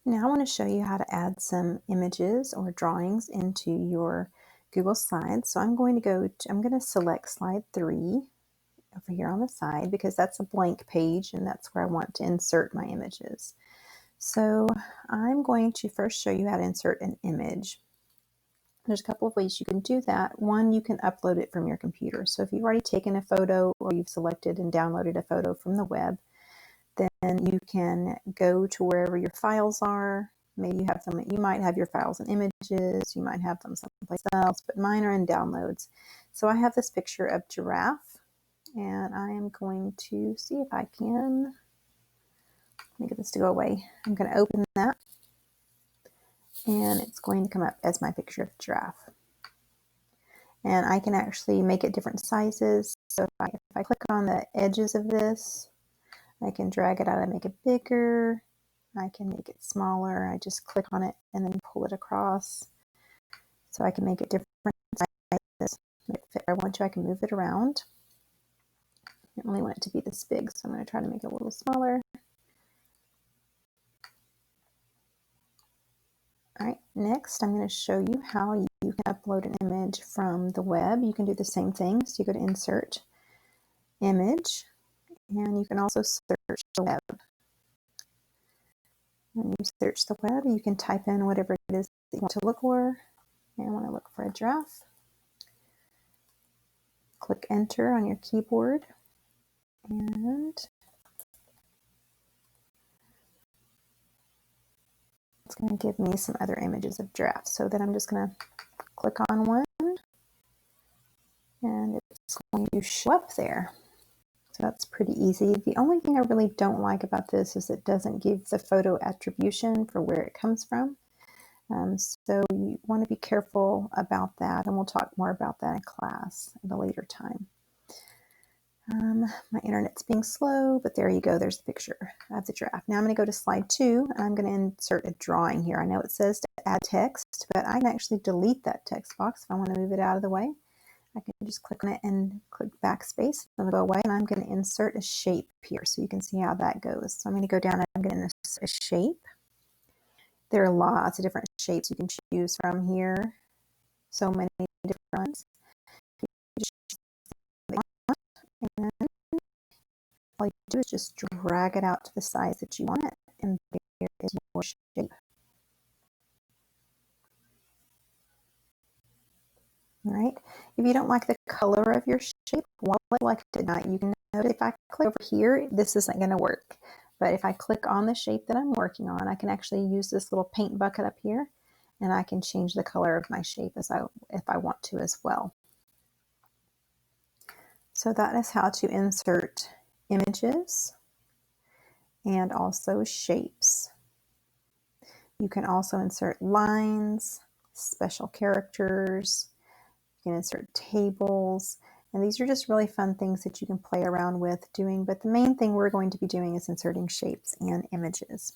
Now I want to show you how to add some images or drawings into your Google Slides. So I'm going to select slide 3 over here on the side because that's a blank page and that's where I want to insert my images. So I'm going to first show you how to insert an image. There's a couple of ways you can do that. One, you can upload it from your computer. So if you've already taken a photo or you've selected and downloaded a photo from the web, then you can go to wherever your files are. Maybe you might have your files in images, you might have them someplace else, but mine are in downloads. So I have this picture of giraffe, and I am going to see if I can, let me get this to go away. I'm going to open that, and it's going to come up as my picture of giraffe. And I can actually make it different sizes. So if I click on the edges of this, I can drag it out and make it bigger. I can make it smaller. I just click on it and then pull it across. So I can make it different sizes. If I want to, I can move it around. I don't really want it to be this big, so I'm going to try to make it a little smaller. All right, next I'm going to show you how you can upload an image from the web. You can do the same thing. So you go to Insert, Image, and you can also search the web. When you search the web, you can type in whatever it is that you want to look for. And I want to look for a giraffe. Click Enter on your keyboard, and it's going to give me some other images of giraffes. So then I'm just going to click on one, and it's going to show up there. So that's pretty easy. The only thing I really don't like about this is it doesn't give the photo attribution for where it comes from. So you want to be careful about that, and we'll talk more about that in class at a later time. My internet's being slow, but there you go. There's the picture of the giraffe. Now I'm going to go to slide 2, and I'm going to insert a drawing here. I know it says to add text, but I can actually delete that text box if I want to move it out of the way. I can just click on it and click backspace. It'll go away, and I'm going to insert a shape here so you can see how that goes. So I'm going to go down and I'm going to insert a shape. There are lots of different shapes you can choose from here. So many different ones. And all you do is just drag it out to the size that you want it, and there is your shape. All right. If you don't like the color of your shape, while selected, you can notice if I click over here, this isn't going to work. But if I click on the shape that I'm working on, I can actually use this little paint bucket up here, and I can change the color of my shape if I want to as well. So that is how to insert images and also shapes. You can also insert lines, special characters, you can insert tables, and these are just really fun things that you can play around with doing, but the main thing we're going to be doing is inserting shapes and images.